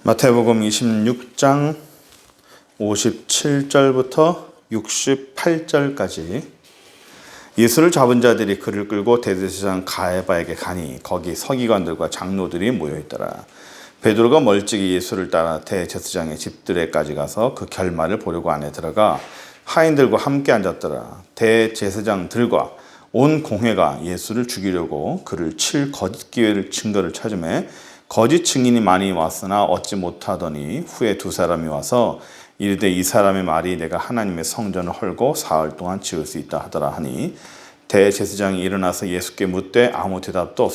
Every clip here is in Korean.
마태복음 26장 57절부터 68절까지 예수를 잡은 자들이 그를 끌고 대제사장 가야바에게 가니 거기 서기관들과 장로들이 모여있더라. 베드로가 멀찍이 예수를 따라 대제사장의 집들에까지 가서 그 결말을 보려고 안에 들어가 하인들과 함께 앉았더라. 대제사장들과 온 공회가 예수를 죽이려고 그를 칠 거짓 기회를 증거를 찾으매 거짓 증인이 많이 왔으나 얻지 못하더니 후에 두 사람이 와서 이르되 이 사람의 말이 내가 하나님의 성전을 헐고 사흘 동안 지을 수 있다 하더라 하니 대제사장이 일어나서 예수께 묻되 아무 대답도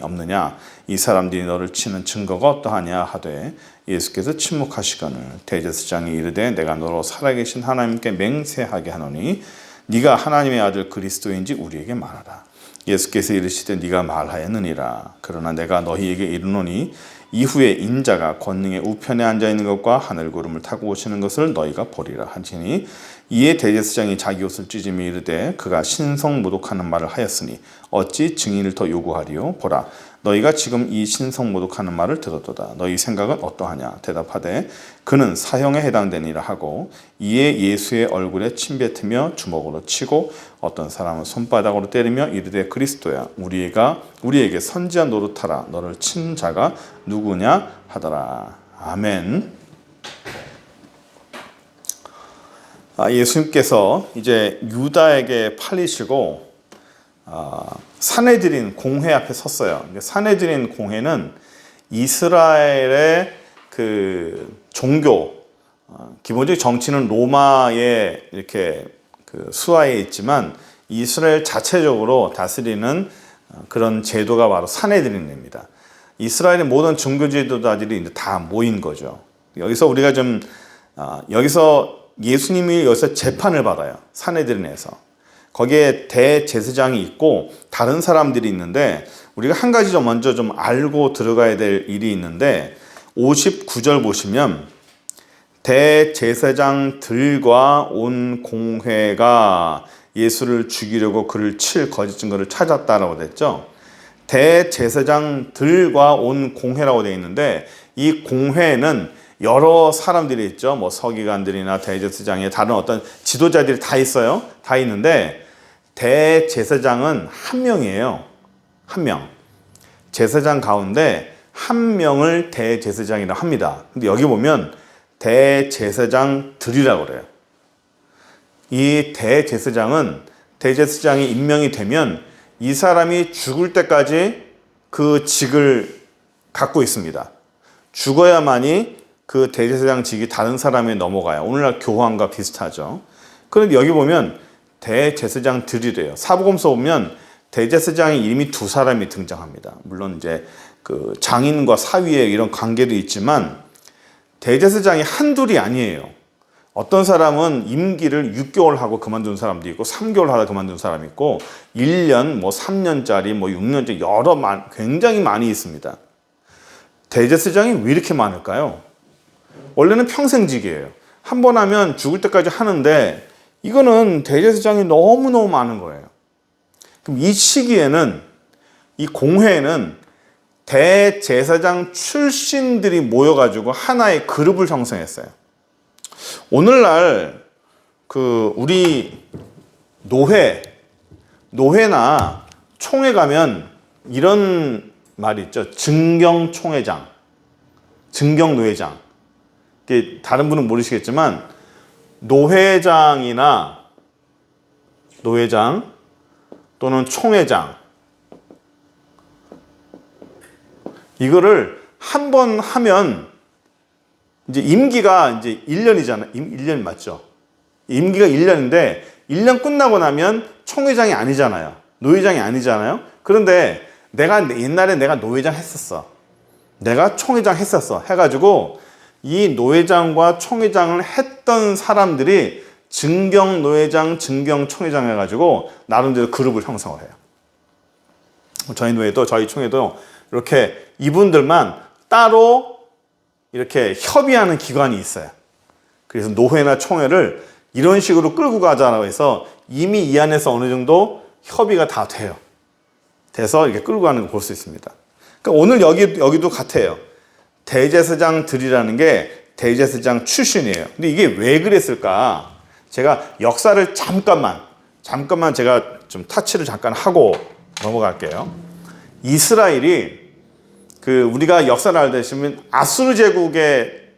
없느냐 이 사람들이 너를 치는 증거가 어떠하냐 하되 예수께서 침묵하시거늘 대제사장이 이르되 내가 너로 살아계신 하나님께 맹세하게 하노니 네가 하나님의 아들 그리스도인지 우리에게 말하라. 예수께서 이르시되 네가 말하였느니라. 그러나 내가 너희에게 이르노니 이후에 인자가 권능의 우편에 앉아있는 것과 하늘구름을 타고 오시는 것을 너희가 보리라 하시니 이에 대제사장이 자기 옷을 찢으며 이르되 그가 신성모독하는 말을 하였으니 어찌 증인을 더 요구하리요? 보라 너희가 지금 이 신성모독하는 말을 들었도다. 너희 생각은 어떠하냐? 대답하되 그는 사형에 해당되니라 하고 이에 예수의 얼굴에 침뱉으며 주먹으로 치고 어떤 사람은 손바닥으로 때리며 이르되 그리스도야 우리에게 선지한 노릇하라. 너를 친 자가 누구냐 하더라. 아멘. 예수님께서 이제 유다에게 팔리시고 산헤드린 공회 앞에 섰어요. 산헤드린 공회는 이스라엘의 그 종교, 기본적인 정치는 로마의 이렇게 그 수하에 있지만 이스라엘 자체적으로 다스리는 그런 제도가 바로 산헤드린입니다. 이스라엘의 모든 종교 지도자들이 이제 다 모인 거죠. 여기서 우리가 여기서 예수님이 여기서 재판을 받아요. 산헤드린에서. 거기에 대제사장이 있고 다른 사람들이 있는데 우리가 한 가지 먼저 알고 들어가야 될 일이 있는데 59절 보시면 대제사장들과 온 공회가 예수를 죽이려고 그를 칠 거짓 증거를 찾았다라고 됐죠. 대제사장들과 온 공회라고 되어 있는데 이 공회는 여러 사람들이 있죠. 뭐 서기관들이나 대제사장의 다른 어떤 지도자들이 다 있어요. 다 있는데 대제사장은 한 명이에요. 한 명. 제사장 가운데 한 명을 대제사장이라고 합니다. 근데 여기 보면 대제사장들이라고 그래요. 이 대제사장이 임명이 되면 이 사람이 죽을 때까지 그 직을 갖고 있습니다. 죽어야만이 그 대제사장 직이 다른 사람에 넘어가요. 오늘날 교황과 비슷하죠. 그런데 여기 보면 대제사장들이래요. 사복음서 보면 대제사장의 이름이 두 사람이 등장합니다. 물론 이제 그 장인과 사위의 이런 관계도 있지만 대제사장이 한둘이 아니에요. 어떤 사람은 임기를 6개월 하고 그만둔 사람도 있고 3개월 하다 그만둔 사람이 있고 1년, 3년짜리, 6년짜리 굉장히 많이 있습니다. 대제사장이 왜 이렇게 많을까요? 원래는 평생직이에요. 한 번 하면 죽을 때까지 하는데 이거는 대제사장이 너무너무 많은 거예요. 그럼 이 시기에는 이 공회에는 대제사장 출신들이 모여가지고 하나의 그룹을 형성했어요. 오늘날 우리 노회나 총회 가면 이런 말이 있죠. 증경총회장, 증경노회장. 다른 분은 모르시겠지만 노회장 또는 총회장 이거를 한 번 하면 이제 임기가 이제 1년이잖아요. 1년 맞죠? 임기가 1년인데 1년 끝나고 나면 총회장이 아니잖아요. 노회장이 아니잖아요. 그런데 옛날에 내가 노회장 했었어. 내가 총회장 했었어. 해가지고 이 노회장과 총회장을 했던 사람들이 증경노회장, 증경총회장 해가지고 나름대로 그룹을 형성을 해요. 저희 총회도 이렇게 이분들만 따로 이렇게 협의하는 기관이 있어요. 그래서 노회나 총회를 이런 식으로 끌고 가자라고 해서 이미 이 안에서 어느 정도 협의가 다 돼요. 돼서 이렇게 끌고 가는 걸 볼 수 있습니다. 그러니까 오늘 여기도 같아요. 대제사장들이라는 게 대제사장 출신이에요. 근데 이게 왜 그랬을까? 제가 역사를 잠깐만 제가 좀 터치를 잠깐 하고 넘어갈게요. 이스라엘이 우리가 역사를 알다시피 아수르 제국의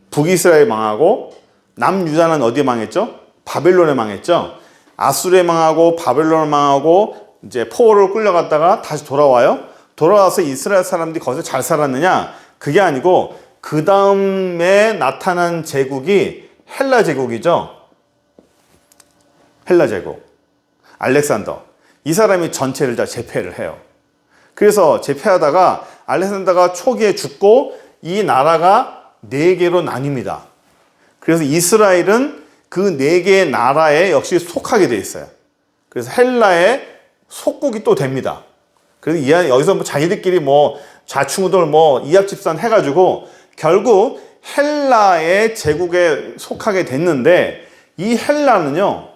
북이스라엘 망하고 남유다는 어디에 망했죠? 바벨론에 망했죠. 아수르에 망하고 바벨론에 망하고 이제 포로로 끌려갔다가 다시 돌아와요. 돌아와서 이스라엘 사람들이 거기서 잘 살았느냐? 그게 아니고 그 다음에 나타난 제국이 헬라 제국이죠. 헬라 제국. 알렉산더. 이 사람이 전체를 다 제패를 해요. 그래서 제패하다가 알렉산더가 초기에 죽고 이 나라가 4개로 나뉩니다. 그래서 이스라엘은 그 4개의 나라에 역시 속하게 돼 있어요. 그래서 헬라의 속국이 또 됩니다. 그래서 여기서 뭐 자기들끼리 뭐 좌충우돌 뭐 이합집산 해가지고 결국 헬라의 제국에 속하게 됐는데 이 헬라는요,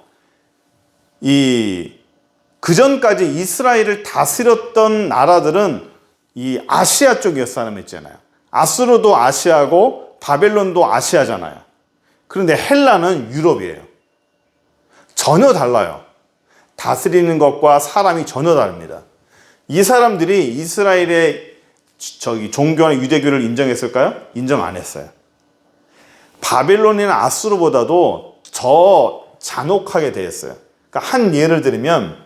그전까지 이스라엘을 다스렸던 나라들은 이 아시아 쪽이었다는 거 있잖아요. 아수르도 아시아고 바벨론도 아시아잖아요. 그런데 헬라는 유럽이에요. 전혀 달라요. 다스리는 것과 사람이 전혀 다릅니다. 이 사람들이 이스라엘의 종교나 유대교를 인정했을까요? 인정 안 했어요. 바벨론이나 아수르보다도 더 잔혹하게 대했어요. 그러니까 한 예를 들면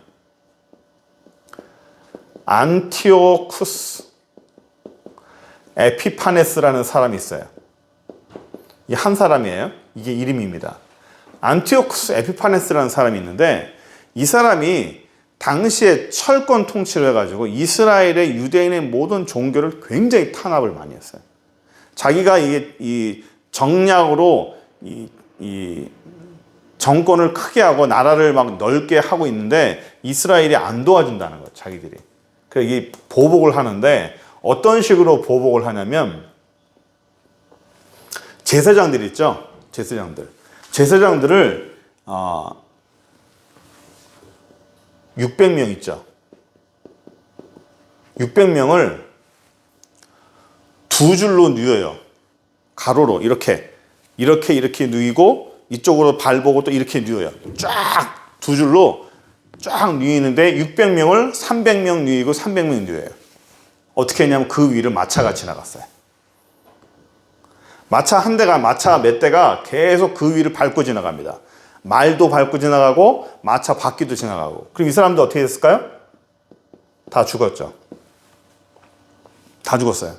안티오쿠스 에피파네스라는 사람이 있어요. 이 한 사람이에요. 이게 이름입니다. 안티오쿠스 에피파네스라는 사람이 있는데 이 사람이 당시에 철권 통치를 해가지고 이스라엘의 유대인의 모든 종교를 굉장히 탄압을 많이 했어요. 자기가 이 정략으로 이 정권을 크게 하고 나라를 막 넓게 하고 있는데 이스라엘이 안 도와준다는 거예요, 자기들이. 그래서 이 보복을 하는데 어떤 식으로 보복을 하냐면 제사장들 있죠? 제사장들을 600명 있죠. 600명을 두 줄로 누워요. 가로로 이렇게 누이고 이쪽으로 발 보고 또 이렇게 누워요. 쫙 두 줄로 쫙 누이는데 600명을 300명 누이고 300명 누워요. 어떻게 했냐면 그 위를 마차가 지나갔어요. 마차 몇 대가 계속 그 위를 밟고 지나갑니다. 말도 밟고 지나가고 마차 바퀴도 지나가고. 그럼 이 사람들 어떻게 됐을까요? 다 죽었죠. 다 죽었어요.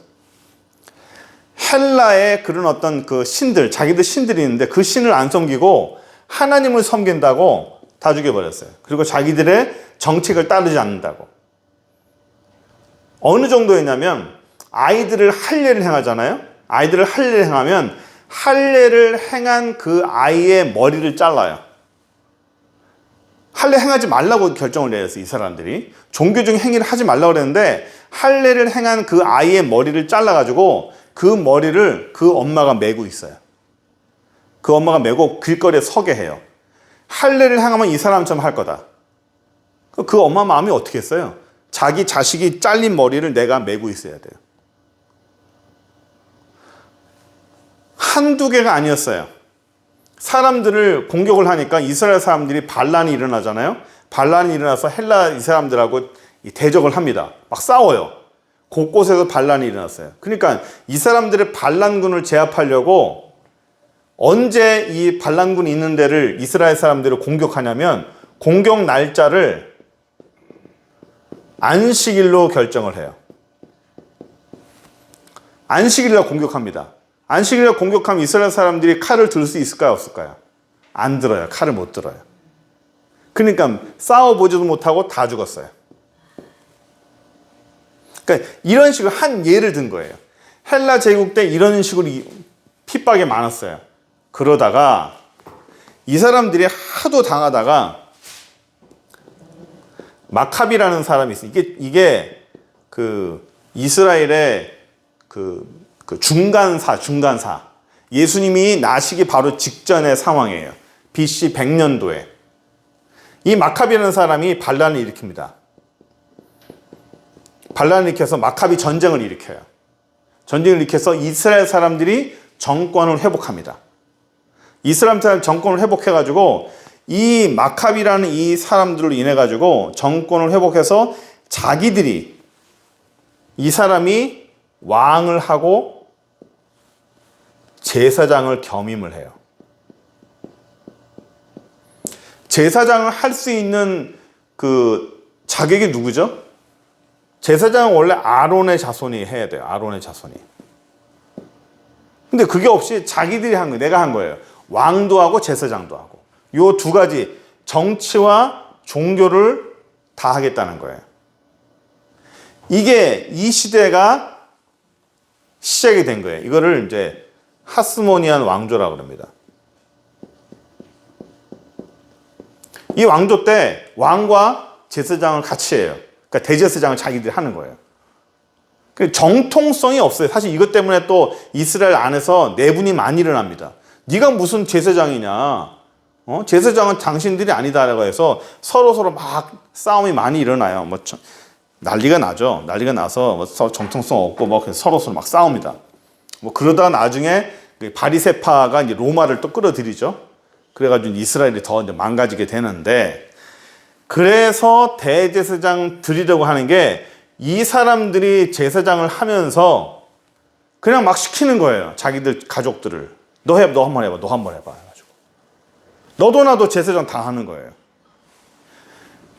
헬라의 그런 어떤 그 신들, 자기들 신들이 있는데 그 신을 안 섬기고 하나님을 섬긴다고 다 죽여버렸어요. 그리고 자기들의 정책을 따르지 않는다고. 어느 정도였냐면 아이들을 할례를 행하잖아요. 아이들을 할례를 행하면 할례를 행한 그 아이의 머리를 잘라요. 할례 행하지 말라고 결정을 내렸어요, 이 사람들이. 종교적인 행위를 하지 말라고 그랬는데 할례를 행한 그 아이의 머리를 잘라가지고 그 머리를 그 엄마가 메고 있어요. 그 엄마가 메고 길거리에 서게 해요. 할례를 행하면 이 사람처럼 할 거다. 그 엄마 마음이 어떻게 했어요? 자기 자식이 잘린 머리를 내가 메고 있어야 돼요. 한두 개가 아니었어요. 사람들을 공격을 하니까 이스라엘 사람들이 반란이 일어나잖아요. 반란이 일어나서 헬라 이 사람들하고 대적을 합니다. 막 싸워요. 곳곳에서 반란이 일어났어요. 그러니까 이 사람들의 반란군을 제압하려고 언제 이 반란군이 있는 데를 이스라엘 사람들을 공격하냐면 공격 날짜를 안식일로 결정을 해요. 안식일로 공격합니다. 안식일로 공격하면 이스라엘 사람들이 칼을 들 수 있을까요? 없을까요? 안 들어요. 칼을 못 들어요. 그러니까 싸워보지도 못하고 다 죽었어요. 그러니까 이런 식으로 한 예를 든 거예요. 헬라 제국 때 이런 식으로 핍박이 많았어요. 그러다가 이 사람들이 하도 당하다가 마카비라는 사람이 있어요. 이게 그 이스라엘의 그 중간사. 예수님이 나시기 바로 직전의 상황이에요. BC 100년도에. 이 마카비라는 사람이 반란을 일으킵니다. 반란을 일으켜서 마카비 전쟁을 일으켜요. 전쟁을 일으켜서 이스라엘 사람들이 정권을 회복합니다. 이스라엘 사람 정권을 회복해가지고 이 마카비라는 이 사람들로 인해 가지고 정권을 회복해서 자기들이 이 사람이 왕을 하고 제사장을 겸임을 해요. 제사장을 할 수 있는 그 자격이 누구죠? 제사장은 원래 아론의 자손이 해야 돼요. 아론의 자손이. 근데 그게 없이 자기들이 한 거예요. 내가 한 거예요. 왕도 하고 제사장도 하고. 요 두 가지 정치와 종교를 다 하겠다는 거예요. 이게 이 시대가 시작이 된 거예요. 이거를 이제 하스모니안 왕조라고 합니다. 이 왕조 때 왕과 제사장을 같이 해요. 그러니까 대제사장을 자기들이 하는 거예요. 정통성이 없어요. 사실 이것 때문에 또 이스라엘 안에서 내분이 많이 일어납니다. 네가 무슨 제사장이냐? 제사장은 당신들이 아니다라고 해서 서로 막 싸움이 많이 일어나요. 뭐 난리가 나죠. 난리가 나서 뭐 정통성 없고 뭐 서로 막 싸웁니다. 뭐 그러다 나중에 바리새파가 이제 로마를 또 끌어들이죠. 그래가지고 이스라엘이 더 이제 망가지게 되는데, 그래서 대제사장 드리려고 하는 게 이 사람들이 제사장을 하면서 그냥 막 시키는 거예요. 자기들 가족들을. 너 한번 해봐. 너 한번 해봐. 해가지고. 너도 나도 제사장 다 하는 거예요.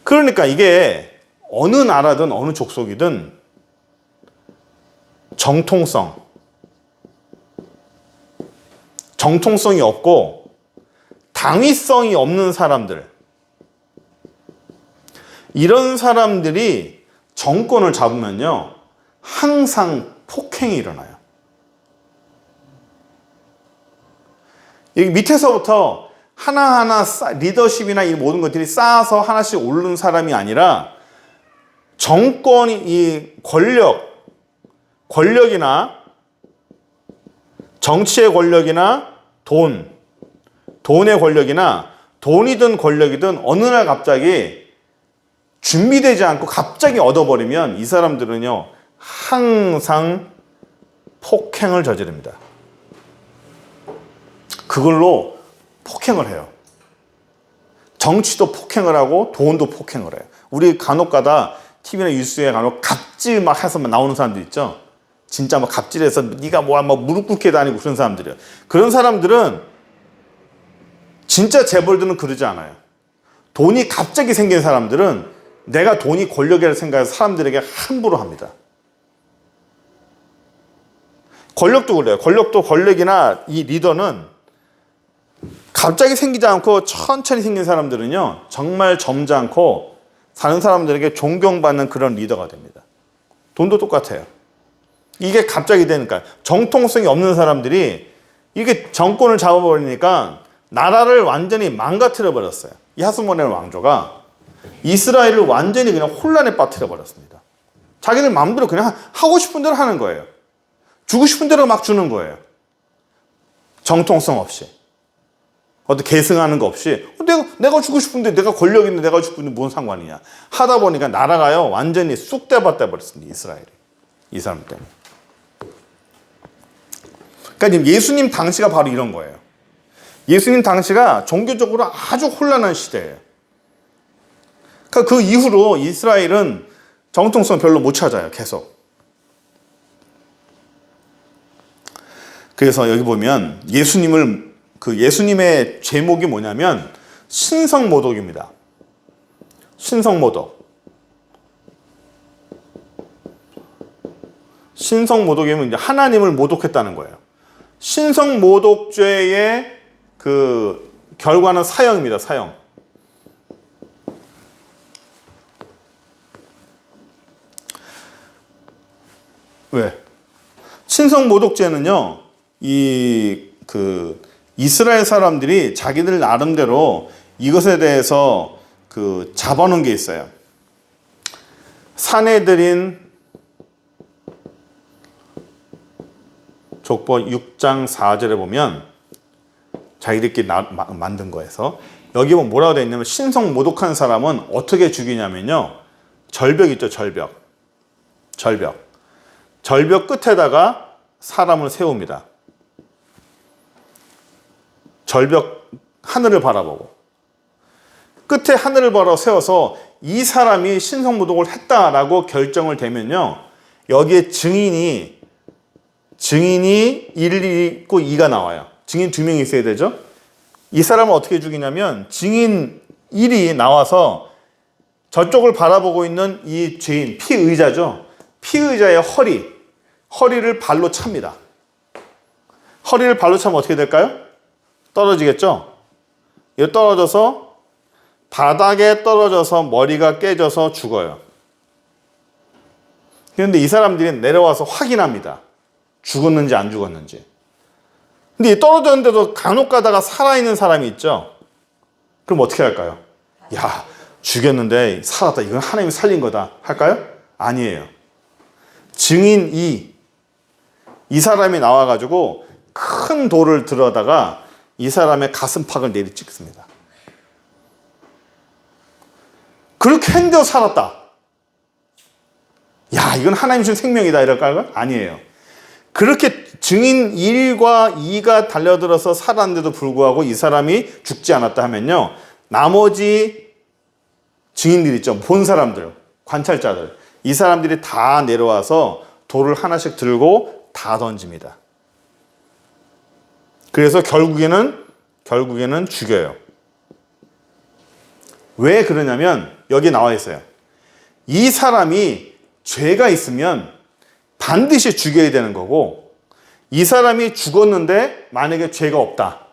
그러니까 이게 어느 나라든 어느 족속이든 정통성이 없고 당위성이 없는 사람들, 이런 사람들이 정권을 잡으면요 항상 폭행이 일어나요. 여기 밑에서부터 하나하나 리더십이나 이 모든 것들이 쌓아서 하나씩 오르는 사람이 아니라 정권이, 이 권력이나 정치의 권력이나 돈의 권력이나 돈이든 권력이든 어느 날 갑자기 준비되지 않고 갑자기 얻어버리면 이 사람들은요 항상 폭행을 저지릅니다. 그걸로 폭행을 해요. 정치도 폭행을 하고 돈도 폭행을 해요. 우리 간혹가다 TV나 뉴스에 간혹 갑질 막 해서 나오는 사람들 있죠. 진짜 막 갑질해서 네가 뭐야 막 무릎 꿇게 다니고 그런 사람들이에요. 그런 사람들은 진짜 재벌들은 그러지 않아요. 돈이 갑자기 생긴 사람들은 내가 돈이 권력이라고 생각해서 사람들에게 함부로 합니다. 권력도 그래요. 권력이나 이 리더는 갑자기 생기지 않고 천천히 생긴 사람들은요 정말 점잖고 사는 사람들에게 존경받는 그런 리더가 됩니다. 돈도 똑같아요. 이게 갑자기 되니까 정통성이 없는 사람들이 이게 정권을 잡아버리니까 나라를 완전히 망가뜨려 버렸어요. 이 하스모니안 왕조가 이스라엘을 완전히 그냥 혼란에 빠뜨려 버렸습니다. 자기들 마음대로 그냥 하고 싶은 대로 하는 거예요. 주고 싶은 대로 막 주는 거예요. 정통성 없이. 어떻게 계승하는 거 없이 내가 주고 싶은데, 내가 권력 있는데 내가 주고 싶은데 뭔 상관이냐. 하다 보니까 나라가요 완전히 쑥대밭 돼버렸습니다. 이스라엘이. 이 사람 때문에. 그러니까 예수님 당시가 바로 이런 거예요. 예수님 당시가 종교적으로 아주 혼란한 시대예요. 그러니까 그 이후로 이스라엘은 정통성 별로 못 찾아요. 계속. 그래서 여기 보면 예수님의 제목이 뭐냐면 신성모독입니다. 신성모독. 신성모독이면 이제 하나님을 모독했다는 거예요. 신성모독죄의 그 결과는 사형입니다. 사형. 왜? 신성모독죄는요, 이스라엘 사람들이 자기들 나름대로 이것에 대해서 잡아놓은 게 있어요. 산헤드린 족보 6장 4절에 보면 자기들끼리 만든 거에서 여기 보면 뭐라고 되어 있냐면 신성 모독한 사람은 어떻게 죽이냐면요. 절벽 있죠. 절벽 끝에다가 사람을 세웁니다. 절벽 하늘을 바라보고 끝에 하늘을 바라 세워서 이 사람이 신성모독을 했다라고 결정을 되면요, 여기에 증인이 1이 있고 2가 나와요. 증인 2명이 있어야 되죠. 이 사람을 어떻게 죽이냐면 증인 1이 나와서 저쪽을 바라보고 있는 이 죄인, 피의자죠. 피의자의 허리를 발로 찹니다. 허리를 발로 차면 어떻게 될까요? 떨어지겠죠? 이거 떨어져서 바닥에 떨어져서 머리가 깨져서 죽어요. 그런데 이 사람들이 내려와서 확인합니다. 죽었는지 안 죽었는지. 근데 떨어졌는데도 간혹 가다가 살아있는 사람이 있죠? 그럼 어떻게 할까요? 야, 죽였는데 살았다. 이건 하나님이 살린 거다. 할까요? 아니에요. 증인 이 사람이 나와가지고 큰 돌을 들어다가 이 사람의 가슴팍을 내리 찍습니다. 그렇게 했는데도 살았다. 야, 이건 하나님 준 생명이다. 이럴까요? 아니에요. 그렇게 증인 1과 2가 달려들어서 살았는데도 불구하고 이 사람이 죽지 않았다 하면요, 나머지 증인들 있죠. 본 사람들, 관찰자들. 이 사람들이 다 내려와서 돌을 하나씩 들고 다 던집니다. 그래서 결국에는 죽여요. 왜 그러냐면 여기 나와 있어요. 이 사람이 죄가 있으면 반드시 죽여야 되는 거고, 이 사람이 죽었는데 만약에 죄가 없다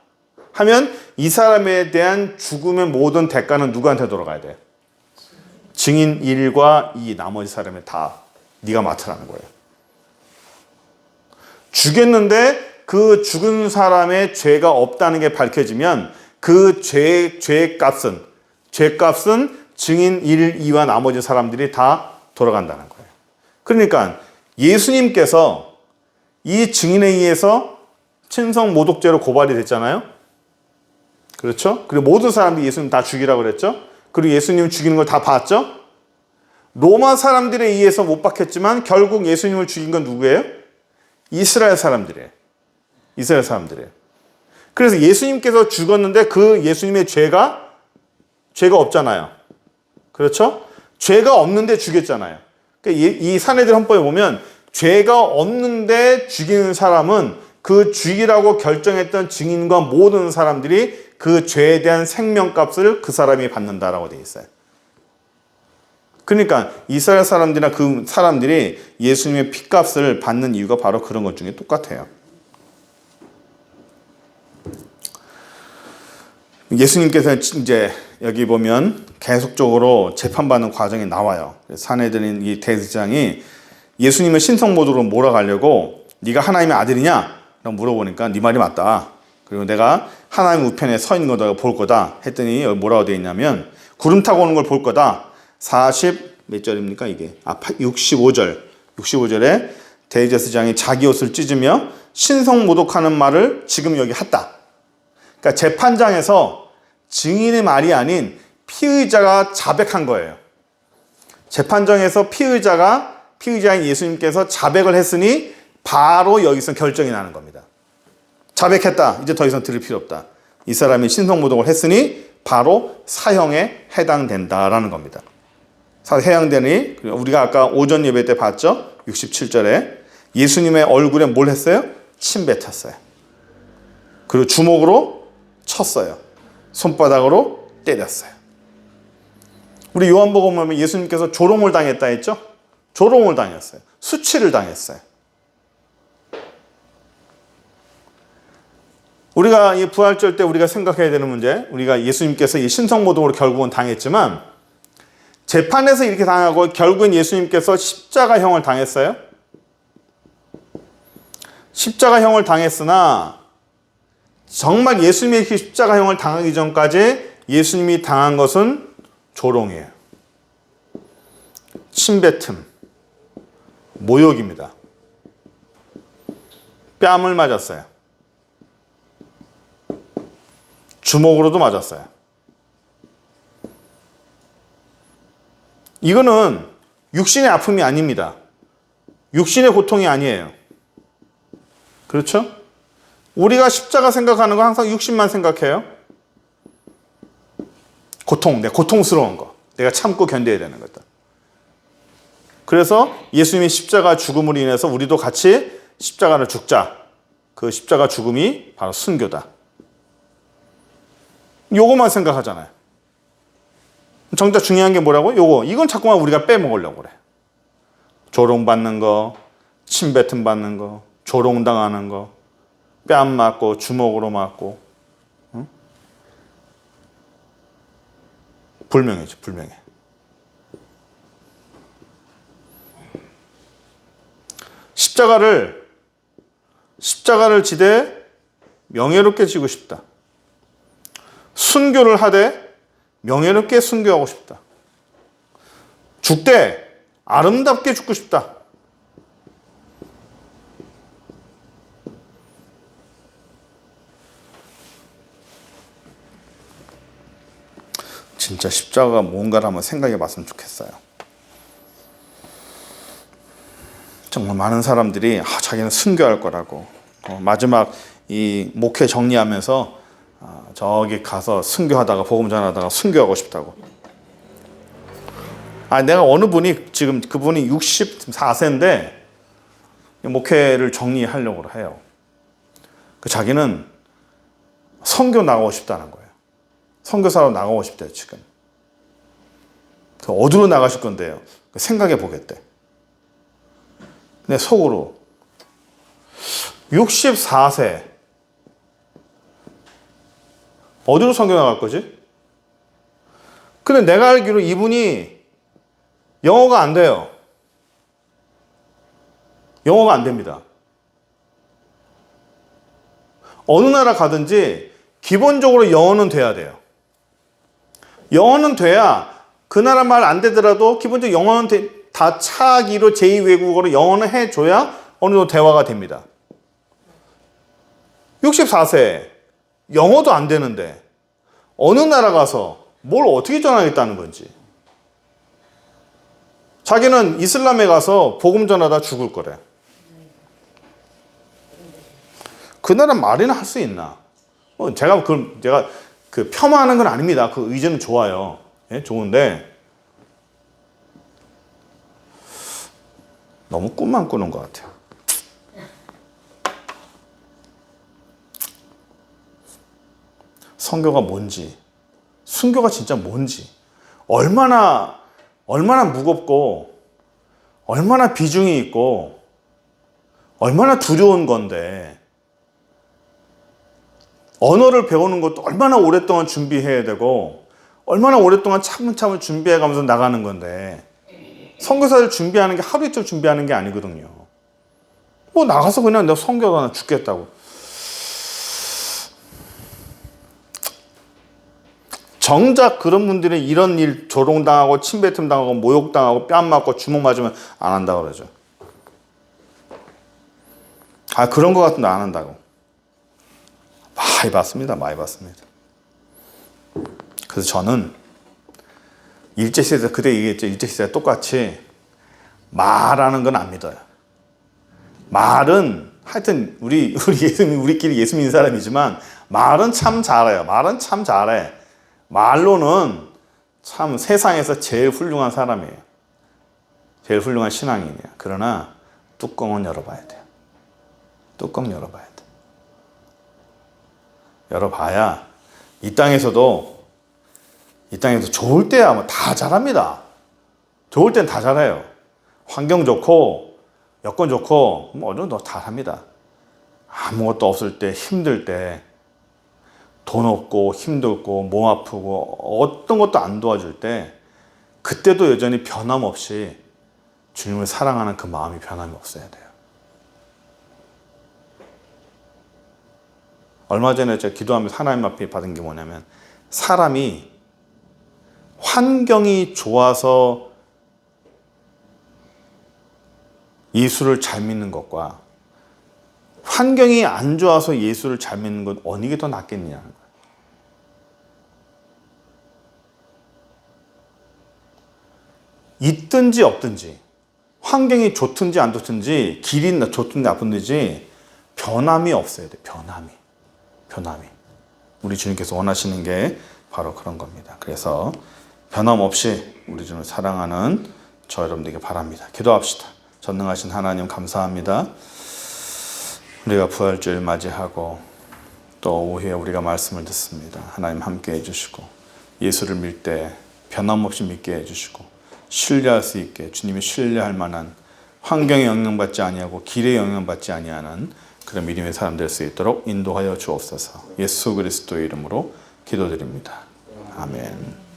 하면 이 사람에 대한 죽음의 모든 대가는 누구한테 돌아가야 돼요? 증인 1과 2 나머지 사람이 다 네가 맡으라는 거예요. 죽였는데 그 죽은 사람의 죄가 없다는 게 밝혀지면 그 죄값은 증인 1, 2와 나머지 사람들이 다 돌아간다는 거예요. 그러니까 예수님께서 이 증인에 의해서 친성 모독죄로 고발이 됐잖아요. 그렇죠? 그리고 모든 사람들이 예수님 다 죽이라고 그랬죠? 그리고 예수님을 죽이는 걸 다 봤죠? 로마 사람들에 의해서 못 박혔지만 결국 예수님을 죽인 건 누구예요? 이스라엘 사람들이에요. 이스라엘 사람들이에요. 그래서 예수님께서 죽었는데 그 예수님의 죄가 없잖아요. 그렇죠? 죄가 없는데 죽였잖아요. 그러니까 이 산헤드린 헌법에 보면 죄가 없는데 죽이는 사람은 그 죽이라고 결정했던 증인과 모든 사람들이 그 죄에 대한 생명값을 그 사람이 받는다라고 되어 있어요. 그러니까 이스라엘 사람들이나 그 사람들이 예수님의 피값을 받는 이유가 바로 그런 것 중에 똑같아요. 예수님께서 이제 여기 보면 계속적으로 재판받는 과정이 나와요. 산헤드린 이 대제사장이 예수님의 신성모독으로 몰아가려고 네가 하나님의 아들이냐? 라고 물어보니까 네 말이 맞다. 그리고 내가 하나님 우편에 서 있는 거 볼 거다 했더니 여기 뭐라고 되어 있냐면 구름 타고 오는 걸 볼 거다. 40 몇 절입니까 이게? 65절에 대제사장이 자기 옷을 찢으며 신성모독하는 말을 지금 여기 했다. 그러니까 재판장에서 증인의 말이 아닌 피의자가 자백한 거예요. 재판정에서 피의자인 예수님께서 자백을 했으니 바로 여기서 결정이 나는 겁니다. 자백했다. 이제 더 이상 들을 필요 없다. 이 사람이 신성모독을 했으니 바로 사형에 해당된다라는 겁니다. 해당되니 우리가 아까 오전 예배 때 봤죠? 67절에 예수님의 얼굴에 뭘 했어요? 침 뱉었어요. 그리고 주먹으로 쳤어요. 손바닥으로 때렸어요. 우리 요한복음 보면 예수님께서 조롱을 당했다 했죠? 조롱을 당했어요. 수치를 당했어요. 우리가 이 부활절 때 우리가 생각해야 되는 문제, 우리가 예수님께서 이 신성모독으로 결국은 당했지만 재판에서 이렇게 당하고 결국은 예수님께서 십자가형을 당했어요. 십자가형을 당했으나 정말 예수님이 십자가형을 당하기 전까지 예수님이 당한 것은 조롱이에요. 침뱉음, 모욕입니다. 뺨을 맞았어요. 주먹으로도 맞았어요. 이거는 육신의 아픔이 아닙니다. 육신의 고통이 아니에요. 그렇죠? 우리가 십자가 생각하는 거 항상 육신만 생각해요. 고통, 내 고통스러운 거. 내가 참고 견뎌야 되는 것들. 그래서 예수님이 십자가 죽음으로 인해서 우리도 같이 십자가를 죽자. 그 십자가 죽음이 바로 순교다. 요거만 생각하잖아요. 정작 중요한 게 뭐라고? 요거. 이건 자꾸만 우리가 빼먹으려고 그래. 조롱받는 거, 침뱉음 받는 거, 조롱당하는 거, 뺨 맞고 주먹으로 맞고, 응? 불명예죠, 불명예. 십자가를 지되 명예롭게 지고 싶다. 순교를 하되 명예롭게 순교하고 싶다. 죽되 아름답게 죽고 싶다. 진짜 십자가가 뭔가를 한번 생각해 봤으면 좋겠어요. 정말 많은 사람들이 자기는 순교할 거라고 마지막 이 목회 정리하면서 저기 가서 순교하다가 복음 전하다가 순교하고 싶다고. 내가 어느 분이 지금 그분이 64세인데 목회를 정리하려고 해요. 자기는 선교 나가고 싶다는 거예요. 선교사로 나가고 싶대요, 지금. 어디로 나가실 건데요? 생각해 보겠대. 근데 속으로 64세 어디로 선교 나갈 거지? 근데 내가 알기로 이분이 영어가 안 돼요. 영어가 안 됩니다. 어느 나라 가든지 기본적으로 영어는 돼야 돼요. 영어는 돼야 그 나라 말 안 되더라도 기본적으로 영어는 다 차기로 제2외국어로 영어는 해줘야 어느 정도 대화가 됩니다. 64세 영어도 안 되는데 어느 나라 가서 뭘 어떻게 전하겠다는 건지. 자기는 이슬람에 가서 복음 전하다 죽을 거래. 그 나라 말이나 할 수 있나? 제가 폄하하는 건 아닙니다. 그 의지는 좋아요. 예? 좋은데 너무 꿈만 꾸는 것 같아요. 선교가 뭔지, 순교가 진짜 뭔지, 얼마나 무겁고, 얼마나 비중이 있고, 얼마나 두려운 건데, 언어를 배우는 것도 얼마나 오랫동안 준비해야 되고, 얼마나 오랫동안 차분차분 준비해가면서 나가는 건데, 선교사를 준비하는 게 하루 이틀 준비하는 게 아니거든요. 나가서 그냥 내가 선교하다 죽겠다고. 정작 그런 분들이 이런 일 조롱당하고 침뱉음 당하고 모욕당하고 뺨 맞고 주먹 맞으면 안 한다고 그러죠. 그런 거 같은데 안 한다고. 많이 봤습니다. 많이 봤습니다. 그래서 저는 일제시대 그때 얘기했죠. 일제시대 똑같이 말하는 건 안 믿어요. 말은 하여튼 우리끼리 예수 믿는 사람이지만 말은 참 잘해요. 말은 참 잘해. 말로는 참 세상에서 제일 훌륭한 사람이에요. 제일 훌륭한 신앙인이에요. 그러나 뚜껑은 열어봐야 돼요. 뚜껑 열어봐야 돼. 열어봐야 이 땅에서도 좋을 때야 다 잘합니다. 좋을 땐 다 잘해요. 환경 좋고 여건 좋고 어느 정도 다 합니다. 아무것도 없을 때, 힘들 때, 돈 없고 힘들고 몸 아프고 어떤 것도 안 도와줄 때, 그때도 여전히 변함없이 주님을 사랑하는 그 마음이 변함이 없어야 돼요. 얼마 전에 제가 기도하면서 하나님 앞에 받은 게 뭐냐면, 사람이 환경이 좋아서 예수를 잘 믿는 것과 환경이 안 좋아서 예수를 잘 믿는 것 어느 게 더 낫겠느냐는 거예요. 있든지 없든지, 환경이 좋든지 안 좋든지, 길이 좋든지 나쁜지 변함이 없어야 돼. 변함이. 우리 주님께서 원하시는 게 바로 그런 겁니다. 그래서 변함없이 우리 주님을 사랑하는 저 여러분들에게 바랍니다. 기도합시다. 전능하신 하나님 감사합니다. 우리가 부활주일 맞이하고 또 오후에 우리가 말씀을 듣습니다. 하나님 함께 해주시고 예수를 밀 때 변함없이 믿게 해주시고 신뢰할 수 있게 주님이 신뢰할 만한 환경에 영향받지 아니하고 길에 영향받지 아니하는 그런 믿음의 사람 될 수 있도록 인도하여 주옵소서. 예수 그리스도의 이름으로 기도드립니다. 아멘.